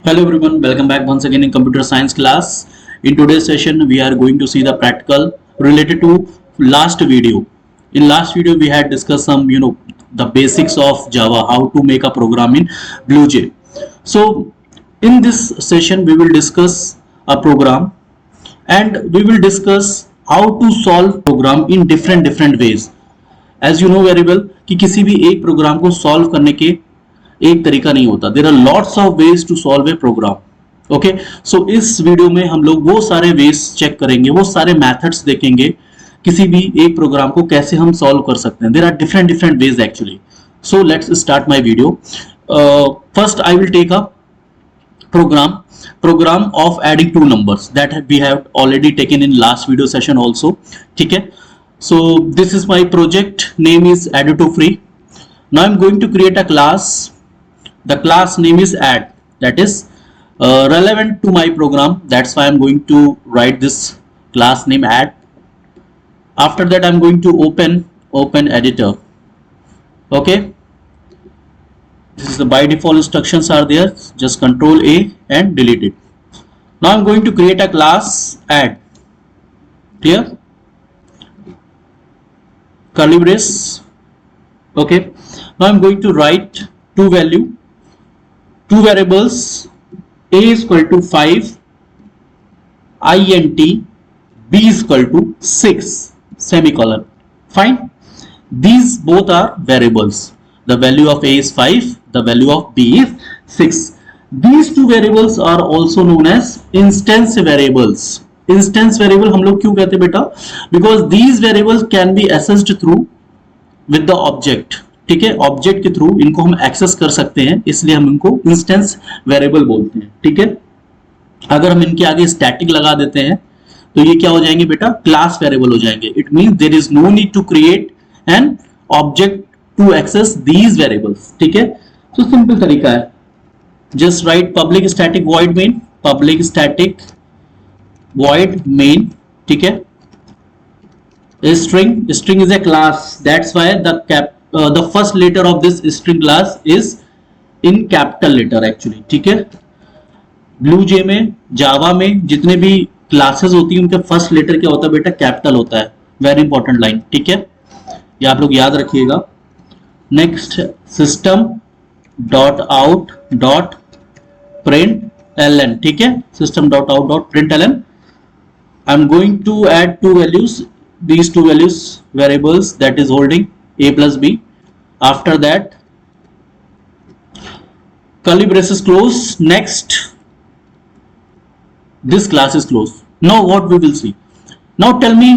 Hello everyone, welcome back once again in computer science class. In today's session, we are going to see the practical related to last video. In last video, we had discussed some, the basics of Java, how to make a program in BlueJ. So in this session, we will discuss a program and we will discuss how to solve program in different ways. As you know very well कि किसी भी एक programme को solve करने के एक तरीका नहीं होता. There are lots of ways to solve a program. Okay, so इस वीडियो में हम लोग वो सारे वेज चेक करेंगे, वो सारे मेथड्स देखेंगे किसी भी एक प्रोग्राम को कैसे हम सॉल्व कर सकते हैं. There are different ways actually. So let's start my video. First I will take a program of adding two numbers that we have already taken in last video session also. ठीक है, so this is my project, name is add2free. Now I'm going to create a class. The class name is add, that is relevant to my program. That's why I'm going to write this class name add. After that I'm going to open editor. Okay, this is the by default instructions are there, just control A and delete it. Now I'm going to create a class add. Clear? Curly brace. Okay, now I'm going to write two variables, a is equal to 5, int, b is equal to 6, semicolon. Fine, these both are variables. The value of a is 5, the value of b is 6. These two variables are also known as instance variables. Instance variable हम लोग क्यों कहते हैं बेटा? Because these variables can be accessed through with the object. ठीक है, object के through इनको हम एक्सेस कर सकते हैं, इसलिए हम इनको इंस्टेंस वेरिएबल बोलते हैं. ठीक है, अगर हम इनके आगे स्टैटिक लगा देते हैं तो ये क्या हो जाएंगे बेटा? क्लास वेरिएबल हो जाएंगे. It means there is no need to create an object to access these variables. ठीक है, तो सिंपल तरीका है, just write public static void main, public static void main. ठीक है, string is a class, that's why the first letter of this string class is in capital letter actually. ठीक है, BlueJ में, जावा में जितने भी क्लासेस होती हैं उनके फर्स्ट लेटर क्या होता है बेटा? कैपिटल होता है. Very important line. ठीक है, ये आप लोग याद रखिएगा. Next, system dot out dot println. ठीक है, system dot out dot println. I am going to add two values, these two values variables, that is holding a plus b. After that curly braces close. Next, this class is closed. Now what we will see? Now tell me,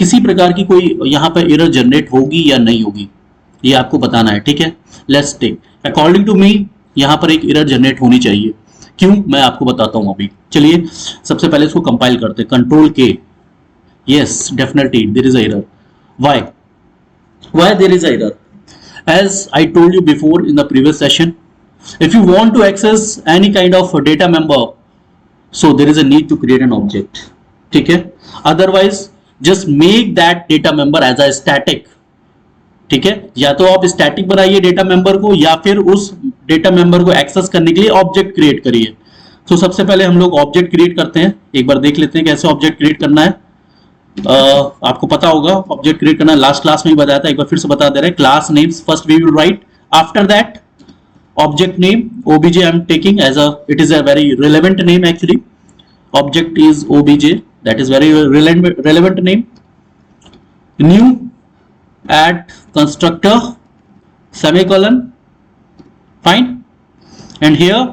किसी प्रकार की कोई यहाँ पर error generate होगी या नहीं होगी, ये आपको बताना है. ठीक है, let's take according to me यहाँ पर एक एरर जनरेट होनी चाहिए. क्यों, मैं आपको बताता हूँ अभी. चलिए सबसे पहले इसको कंपाइल करते हैं. कंट्रोल के. Yes, definitely there is a error. Why there is a error? As I told you before in the previous session, if you want to access any kind of data member, so there is a need to create an object. ठीक है, otherwise just make that data member as a static. ठीक है, या तो आप static बनाइए data member को, या फिर उस डेटा मेंबर को एक्सेस करने के लिए ऑब्जेक्ट क्रिएट करिए. तो सबसे पहले हम लोग ऑब्जेक्ट क्रिएट करते हैं. एक बार देख लेते हैं कैसे ऑब्जेक्ट क्रिएट करना है. आपको पता होगा ऑब्जेक्ट क्रिएट करना, लास्ट क्लास में ही बताया था, एक बार फिर से बता दे रहे हैं. Class names first we will write, after that object name obj I am taking as a, it is a very relevant name actually. Object is obj, that is very relevant name. New, add constructor, semicolon. Fine, and here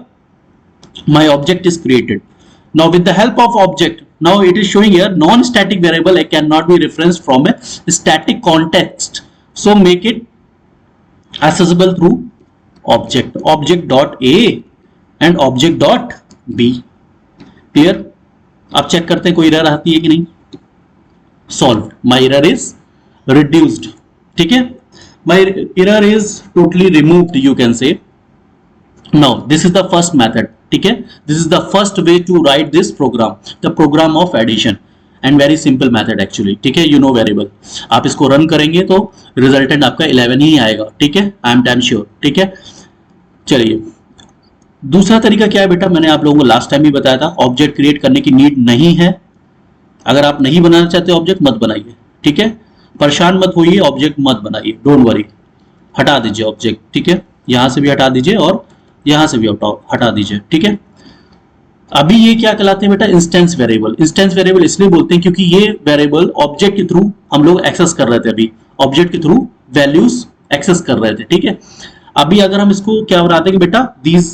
my object is created. Now with the help of object, now it is showing here non-static variable cannot be referenced from a static context, so make it accessible through object dot a and object dot b. Clear? अब check करते हैं कोई error आती है कि नहीं. Solved. My error is reduced. ठीक है, my error is totally removed, you can say. Now this is the first method. ठीक है, this is the first way to write this program, the program of addition, and very simple method actually. ठीक है, you know variable. आप इसको run करेंगे तो resultant आपका 11 ही आएगा. ठीक है, आई एम डैम श्योर. ठीक है, चलिए दूसरा तरीका क्या है बेटा, मैंने आप लोगों को लास्ट टाइम भी बताया था, ऑब्जेक्ट क्रिएट करने की नीड नहीं है। अगर आप नहीं बनाना चाहते ऑब्जेक्ट मत बनाइए, ठीक है, परेशान मत होइए, ऑब्जेक्ट मत बनाइए, डोंट वरी, हटा दीजिए ऑब्जेक्ट, ठीक है, यहां से भी हटा दीजिए और यहां से भी हटा दीजिए, ठीक है। अभी ये क्या कहलाते हैं बेटा, इंस्टेंस वेरिएबल। इंस्टेंस वेरिएबल इसलिए बोलते हैं क्योंकि ये वेरिएबल ऑब्जेक्ट के थ्रू हम लोग एक्सेस कर रहे थे, अभी ऑब्जेक्ट के थ्रू वैल्यूज एक्सेस कर रहे थे, ठीक है। अभी अगर हम इसको क्या बना देंगे बेटा, दीज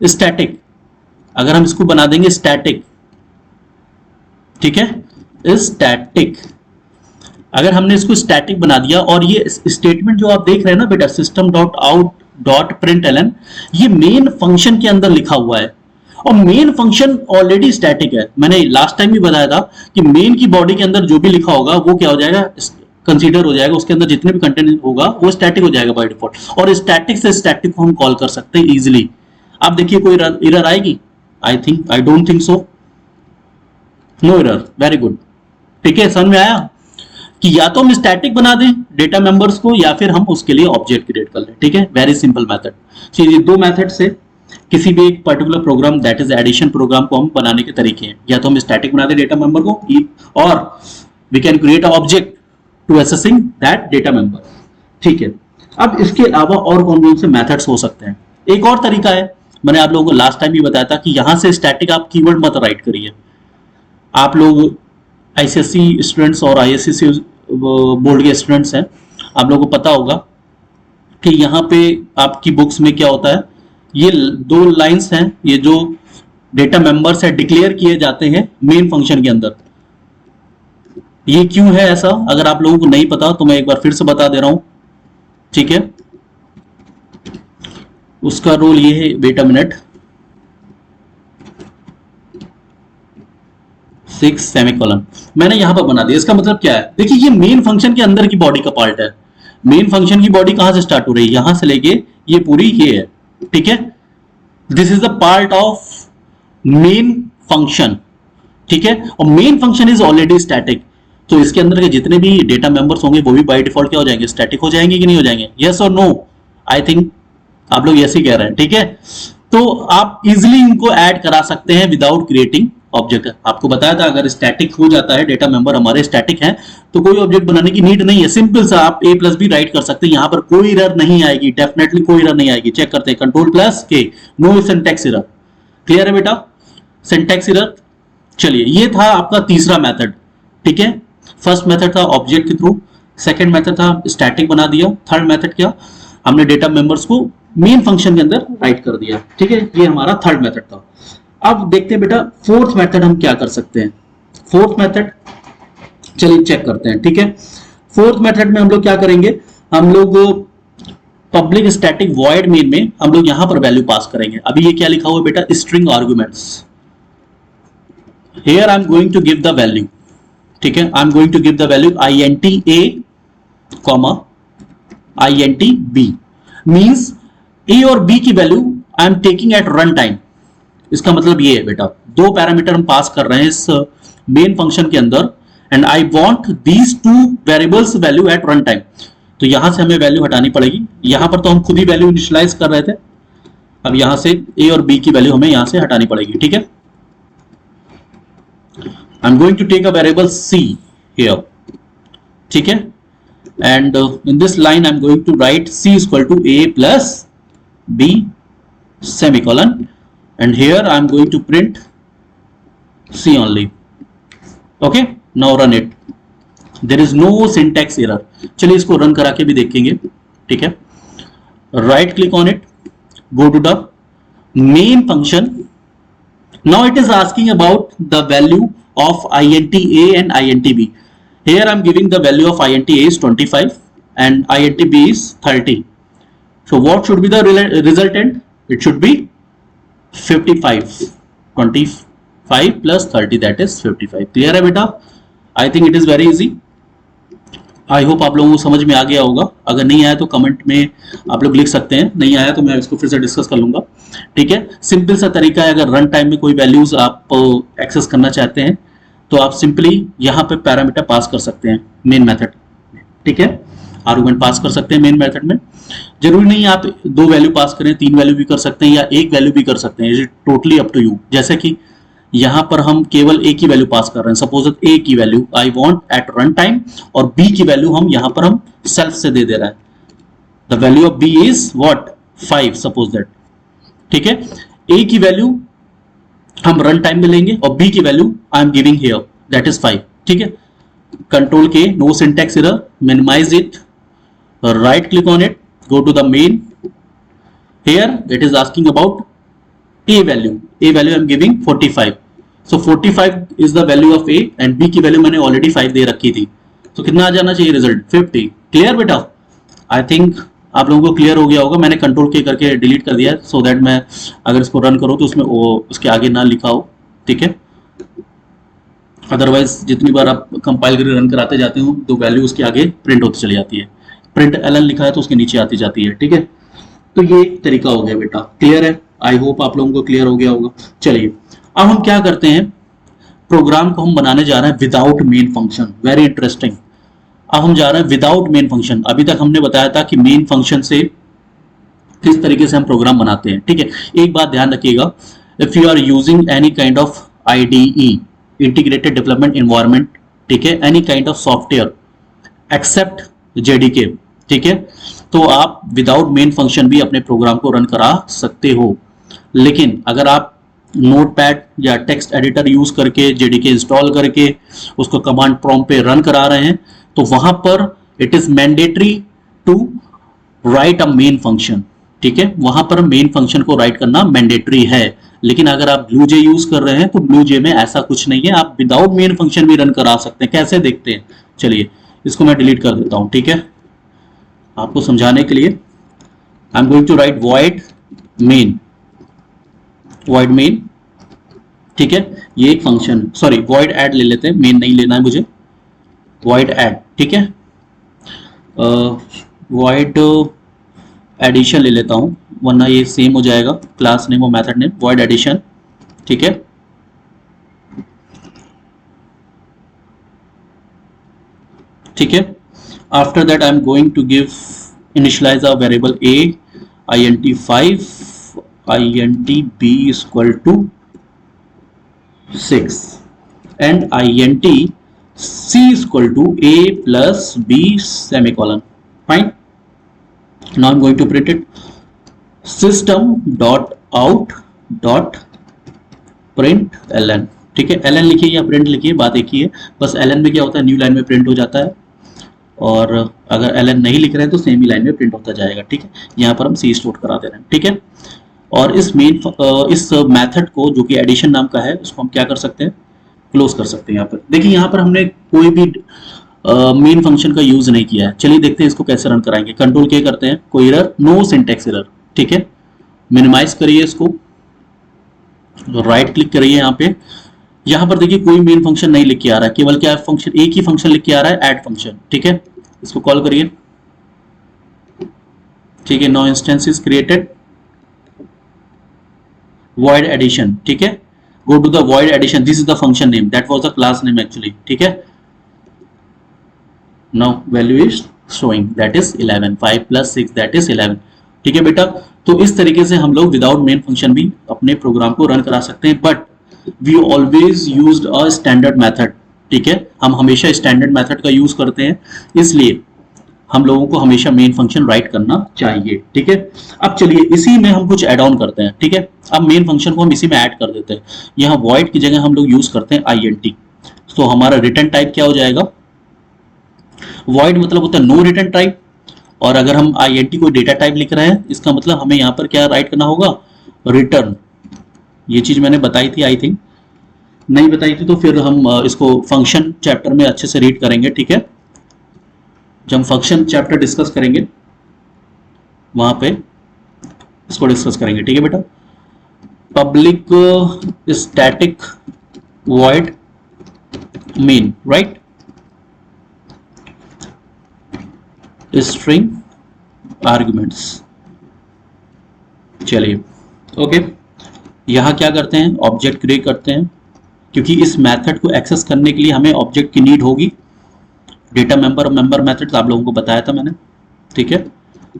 स्टैटिक, अगर हम इसको बना देंगे स्टैटिक, ठीक है, स्टैटिक, अगर हमने इसको स्टैटिक बना दिया और ये स्टेटमेंट जो आप देख रहे हैं ना बेटा, system dot out dot println, ये मेन फंक्शन के अंदर लिखा हुआ है और मेन फंक्शन ऑलरेडी स्टैटिक है। मैंने लास्ट टाइम भी बताया था कि मेन की बॉडी के अंदर जो भी लिखा होगा वो क्या हो जाएगा, कंसीडर हो जाएगा, उसके अंदर जितने भी कंटेंट होगा वो स्टैटिक हो जाएगा बाय डिफॉल्ट, और स्टैटिक से स्टैटिक को हम कॉल कर सकते हैं इजीली। आप देखिए कोई एरर आएगी, I don't think so, no error, very good, ठीक है। समझ में आया कि या तो हम स्टैटिक बना दें डेटा मेंबर्स को या फिर हम उसके लिए ऑब्जेक्ट क्रिएट कर लें, ठीक है, वेरी सिंपल मेथड। चलिए दो मेथड से किसी भी एक particular program that is addition program को हम बनाने के तरीके हैं, या तो हम स्टैटिक बना दें डेटा मेंबर को, और we can create a object to accessing that data member, ठीक है। अब इसके अलावा और कौन कौन से मेथड्स हो सकते हैं, एक और तरीका है, मैंने आप लोगों को लास्ट टाइम भी बताया था कि यहां से स्टैटिक आप कीवर्ड मत राइट करिए। आप लोग आईसीएसई स्टूडेंट्स और आईएससी बोर्ड के स्टूडेंट्स हैं, आप लोगों को पता होगा कि यहाँ पे आपकी बुक्स में क्या होता है, ये दो लाइंस हैं, ये जो डेटा मेंबर्स है डिक्लेयर किए जाते हैं मेन फंक्शन के अंदर। ये क्यों है ऐसा, अगर आप लोगों को नहीं पता तो मैं एक बार फिर से बता दे रहा हूं, ठीक है। उसका रोल ये है, वेट अ मिनट, 6 सेमीकोलन मैंने यहां पर बना दिया। इसका मतलब क्या है, देखिए ये मेन फंक्शन के अंदर की बॉडी का पार्ट है। मेन फंक्शन की बॉडी कहां से स्टार्ट हो रही है, यहां से लेके ये पूरी ये है, ठीक है, this is the part of main function, ठीक है। और main function is already static, तो इसके अंदर के जितने भी डेटा मेंबर्स होंगे वो भी बाय डिफॉल्ट क्या हो जाएंगे, स्टैटिक हो जाएंगे कि नहीं हो जाएंगे, यस और नो, आई थिंक आप लोग यस ही कह रहे हैं, ठीक है। तो आप इजिली इनको ऐड करा सकते हैं विदाउट क्रिएटिंग ऑब्जेक्ट। आपको बताया था अगर स्टैटिक हो जाता है, डेटा मेंबर हमारे स्टैटिक हैं, तो कोई ऑब्जेक्ट बनाने की नीड नहीं है, सिंपल सा आप ए प्लस बी राइट कर सकते हैं, यहां पर कोई एरर नहीं आएगी, डेफिनेटली कोई एरर नहीं आएगी। चेक करते हैं, कंट्रोल प्लस के, नो सिंटैक्स एरर, क्लियर है बेटा, सिंटैक्स एरर। चलिए ये था आपका तीसरा मेथड, ठीक है। फर्स्ट मेथड था ऑब्जेक्ट के थ्रू, सेकंड मेथड था स्टैटिक बना दिया, थर्ड मेथड क्या, हमने डेटा मेंबर्स को मेन फंक्शन के अंदर राइट कर दिया, ठीक है। ये हमारा थर्ड मेथड था। अब देखते हैं बेटा फोर्थ मेथड हम क्या कर सकते हैं। फोर्थ मेथड चलिए चेक करते हैं, ठीक है। फोर्थ मेथड में हम लोग क्या करेंगे, हम लोग पब्लिक स्टैटिक वॉइड मेन में हम लोग यहां पर वैल्यू पास करेंगे। अभी ये क्या लिखा हुआ है बेटा, string arguments, here I am going to give the value, ठीक है, I am going to give the value int a comma int b, means a और b की value I am taking at run time. इसका मतलब ये है बेटा, दो पैरामीटर हम पास कर रहे हैं इस मेन फंक्शन के अंदर, and I want these two variables value at run time. तो यहां से हमें वैल्यू हटानी पड़ेगी, यहां पर तो हम खुद ही वैल्यू इनिशियलाइज कर रहे थे, अब यहां से a और b की वैल्यू हमें यहां से हटानी पड़ेगी, ठीक है। I'm going to take a variable c here, ठीक है, and in this line I'm going to write c is equal to a plus b semicolon, and here I'm going to print c only, okay, now run it, there is no syntax error। चलिए इसको run करा के भी देखेंगे, ठीक है। Right click on it, go to the main function, now it is asking about the value of int a and int b, here I am giving the value of int a is 25 and int b is 30, so what should be the resultant, it should be 55, 25 plus 30 that is 55, clear है बेटा, I think it is very easy, I hope आप लोगों को समझ में आ गया होगा। अगर नहीं आया तो कमेंट में आप लोग लिख सकते हैं, नहीं आया तो मैं इसको फिर से डिस्कस कर लूंगा, ठीक है। सिंपल सा तरीका है, अगर रन टाइम में कोई वैल्यूज आप एक्सेस करना चाहते हैं तो आप सिंपली यहाँ पे पैरामीटर पास कर सकते हैं मेन मेथड, ठीक है, आर्गुमेंट पास कर सकते हैं मेन मेथड में। जरूरी नहीं आप दो वैल्यू पास करें, तीन वैल्यू भी कर सकते हैं या एक वैल्यू भी कर सकते हैं, it totally up to you. जैसे कि यहां पर हम केवल ए की वैल्यू पास कर रहे हैं, सपोज ए की value I want at run time, और बी की वैल्यू हम यहां पर हम सेल्फ से दे रहे हैं, the value of b is what 5 suppose that, ठीक है। ए की वैल्यू हम रन टाइम में लेंगे और बी की value I am giving here that is 5, ठीक है। कंट्रोल के, no syntax error, minimize it, right click on it, go to the main. Here it is asking about a value I'm giving 45, so 45 is the value of a and b की value मैंने already 5 दे रखी थी, तो कितना आ जाना चाहिए result 50। Clear बेटा? I think आप लोगों को क्लियर हो गया होगा। मैंने कंट्रोल के करके डिलीट कर दिया सो दैट मैं अगर इसको रन करूँ तो उसमें उसके आगे ना लिखा हो, ठीक है। अदरवाइज जितनी बार आप कंपाइल करके रन कराते जाते हो तो वैल्यू उसके आगे प्रिंट होती चली जाती है, प्रिंट एलन लिखा है तो उसके नीचे आती जाती है, ठीक है। तो ये एक तरीका हो गया बेटा, क्लियर है? आई होप आप लोगों को क्लियर हो गया होगा। चलिए अब हम क्या करते हैं, प्रोग्राम को हम बनाने जा रहे हैं without main function. Very interesting. अब हम जा रहे हैं विदाउट मेन फंक्शन। अभी तक हमने बताया था कि मेन फंक्शन से किस तरीके से हम प्रोग्राम बनाते हैं, ठीक है। एक बात ध्यान रखिएगा, if you are using any kind of IDE, integrated development environment, ठीक है, any kind of software except JDK, ठीक है, तो आप विदाउट मेन फंक्शन भी अपने प्रोग्राम को रन करा सकते हो। लेकिन अगर आप नोटपैड या टेक्स्ट एडिटर यूज करके JDK इंस्टॉल करके उसको कमांड प्रॉम्प्ट पे रन करा रहे हैं तो वहां पर it is mandatory to write a main function, ठीक है। वहां पर मेन फंक्शन को राइट करना मैंडेटरी है। लेकिन अगर आप BlueJ यूज कर रहे हैं तो BlueJ में ऐसा कुछ नहीं है, आप विदाउट मेन फंक्शन भी रन करा सकते हैं। कैसे देखते हैं, चलिए इसको मैं डिलीट कर देता हूं, ठीक है, आपको समझाने के लिए। I am going to write void main, ठीक है, ये एक फंक्शन, सॉरी void add ले लेते हैं, मेन नहीं लेना है मुझे, void add, ठीक है। void एडिशन ले लेता हूं वरना ये सेम हो जाएगा, क्लास नेम और मेथड नेम, void एडिशन, ठीक है। ठीक है, after that I am going to give initialize a variable a int5 int b is equal to 6 and int c is equal to a plus b semicolon. Fine. Now I'm going to print it. System dot out dot print ln, ठीक है। ln लिखिए या print लिखिए, बात एक ही है, बस ln में क्या होता है, न्यू लाइन में प्रिंट हो जाता है, और अगर ln नहीं लिख रहे हैं तो सेम ही लाइन में प्रिंट होता जाएगा, ठीक है। यहाँ पर हम c स्टोर करा दे रहे हैं, ठीक है। और इस मेथड को जो कि एडिशन नाम का है उसको हम क्या कर सकते हैं, क्लोज कर सकते हैं। यहाँ पर देखिए, यहाँ पर हमने कोई भी मेन फंक्शन का यूज नहीं किया है। चलिए देखते हैं इसको कैसे रन कराएंगे। कंट्रोल के करते हैं, कोई एरर, नो सिंटैक्स एरर, ठीक है। मिनिमाइज करिए इसको, राइट क्लिक करिए यहाँ पे। यहाँ पर देखिए कोई मेन फंक्शन नहीं लिख के आ रहा है, केवल क्या फंक्शन, एक ही फंक्शन लिख के आ रहा है, ऐड फंक्शन, ठीक है। इसको कॉल करिए, ठीक है। No instance is created, void addition, ठीक है। go to the void addition, this is the function name, that was the class name actually, ठीक है। now value is showing, that is 11, 5 plus 6 that is 11, ठीक है बेटा। तो इस तरीके से हम लोग विदाउट मेन फंक्शन भी अपने प्रोग्राम को रन करा सकते हैं, but we always used a standard method, ठीक है। हम हमेशा स्टैंडर्ड मेथड का यूज करते हैं, इसलिए हम लोगों को हमेशा मेन फंक्शन राइट करना चाहिए, ठीक है। अब चलिए इसी में हम कुछ ऐड ऑन करते हैं, ठीक है। अब मेन फंक्शन को हम इसी में ऐड कर देते हैं। यहाँ void की जगह हम लोग यूज करते हैं int, तो हमारा रिटर्न टाइप क्या हो जाएगा, void मतलब होता है नो रिटर्न टाइप, और अगर हम int को डेटा टाइप लिख रहे हैं इसका मतलब हमें यहाँ पर क्या राइट करना होगा, रिटर्न। ये चीज मैंने बताई थी, आई थिंक नहीं बताई थी तो फिर हम इसको फंक्शन चैप्टर में अच्छे से रीड करेंगे, ठीक है। जब हम फंक्शन चैप्टर डिस्कस करेंगे वहां पे इसको डिस्कस करेंगे, ठीक है बेटा। Public static void main, right, string arguments. चलिए ओके, यहां क्या करते हैं, ऑब्जेक्ट क्रिएट करते हैं, क्योंकि इस मेथड को एक्सेस करने के लिए हमें ऑब्जेक्ट की नीड होगी। डेटा मेंबर मेथड आप लोगों को बताया था मैंने, ठीक है।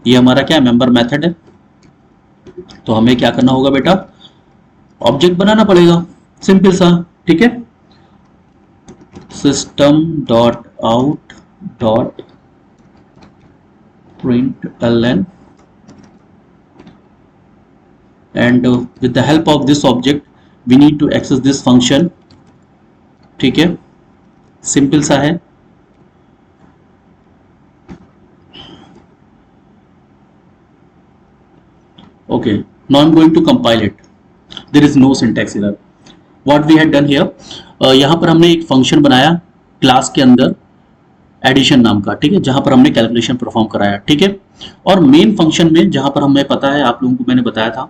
ये हमारा क्या है, मेंबर मेथड है। तो हमें क्या करना होगा बेटा, ऑब्जेक्ट बनाना पड़ेगा, सिंपल सा, ठीक है। System dot out dot println and with the help of this object we need to access this function, ठीक है, सिंपल सा है। Okay, now I'm going to compile it. There is no syntax error. What we had done here, यहाँ पर हमने एक function बनाया class के अंदर एडिशन नाम का, ठीक है, जहां पर हमने कैलकुलेशन परफॉर्म कराया, ठीक है। और मेन फंक्शन में जहां पर हमें पता है, आप लोगों को मैंने बताया था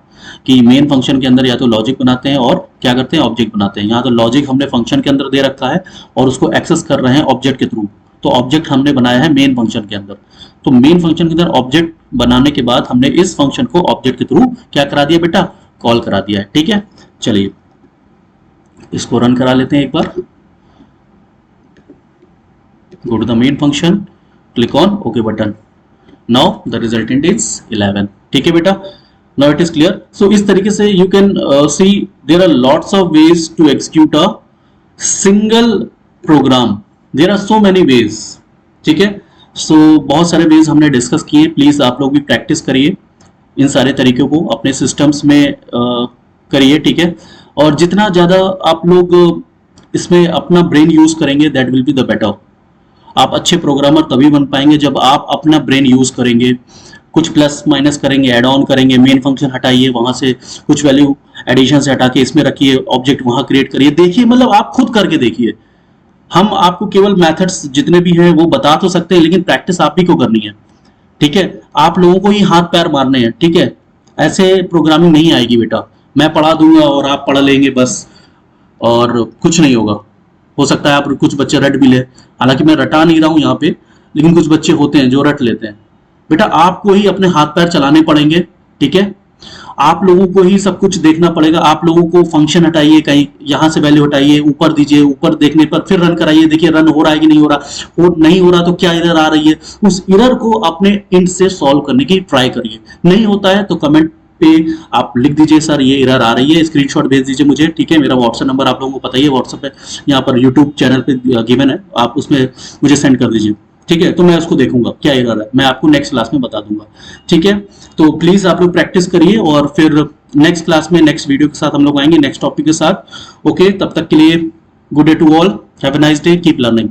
कि मेन फंक्शन के अंदर या तो लॉजिक बनाते हैं और क्या करते हैं, ऑब्जेक्ट बनाते हैं। यहाँ तो लॉजिक हमने फंक्शन के अंदर दे रखा है और उसको एक्सेस कर रहे हैं ऑब्जेक्ट के थ्रू। तो ऑब्जेक्ट हमने बनाया है मेन फंक्शन के अंदर। तो मेन फंक्शन के अंदर ऑब्जेक्ट बनाने के बाद हमने इस फंक्शन को ऑब्जेक्ट के थ्रू क्या करा दिया बेटा, कॉल करा दिया है, ठीक है। चलिए इसको रन करा लेते हैं एक बार। Go to the main function, click on OK button. Now the resultant is 11, ठीक है बेटा। Now it is clear. So इस तरीके से you can see there are lots of ways to execute a single program. There are so many ways, ठीक है। So बहुत सारे ways हमने डिस्कस किए। प्लीज आप लोग भी प्रैक्टिस करिए इन सारे तरीकों को अपने सिस्टम्स में करिए, ठीक है। और जितना ज़्यादा आप लोग इसमें अपना ब्रेन यूज करेंगे that will be the better. आप अच्छे प्रोग्रामर तभी बन पाएंगे जब आप अपना ब्रेन यूज करेंगे, कुछ प्लस माइनस करेंगे, ऐड ऑन करेंगे, मेन फंक्शन हटाइए, वहां से कुछ वैल्यू एडिशन से हटा के इसमें रखिए, ऑब्जेक्ट वहां क्रिएट करिए। देखिए, मतलब आप खुद करके देखिए। हम आपको केवल मेथड्स जितने भी हैं वो बता तो सकते हैं, लेकिन प्रैक्टिस आप ही को करनी है, ठीक है। आप लोगों को ही हाथ पैर मारने हैं, ठीक है। ऐसे प्रोग्रामिंग नहीं आएगी बेटा। मैं पढ़ा दूंगा और आप पढ़ लेंगे बस, और कुछ नहीं होगा। हो सकता है आप कुछ बच्चे रट भी ले, हालांकि मैं रटा नहीं रहा हूं यहाँ पे, लेकिन कुछ बच्चे होते हैं जो रट लेते हैं। बेटा आपको ही अपने हाथ पैर चलाने पड़ेंगे, ठीक है। आप लोगों को ही सब कुछ देखना पड़ेगा। आप लोगों को फंक्शन हटाइए, कहीं यहाँ से वैल्यू हटाइए, ऊपर दीजिए, ऊपर देखने पर फिर रन कराइए, देखिए रन हो रहा है कि नहीं हो रहा। और नहीं हो रहा तो क्या एरर आ रही है, उस एरर को अपने एंड से सॉल्व करने की ट्राई करिए। नहीं होता है तो कमेंट पे आप लिख दीजिए सर ये एरर आ रही है, स्क्रीनशॉट भेज दीजिए मुझे, ठीक है। मेरा व्हाट्सएप नंबर आप लोगों को पता ही है, व्हाट्सएप पे यहाँ पर यूट्यूब चैनल पे गिवन है, आप उसमें मुझे सेंड कर दीजिए, ठीक है। तो मैं उसको देखूंगा क्या एरर है, मैं आपको नेक्स्ट क्लास में बता दूंगा, ठीक है। तो प्लीज आप लोग प्रैक्टिस करिए और फिर नेक्स्ट क्लास में नेक्स्ट वीडियो के साथ हम लोग आएंगे, नेक्स्ट टॉपिक के साथ। ओके, तब तक के लिए good day to all, have a nice day, keep learning.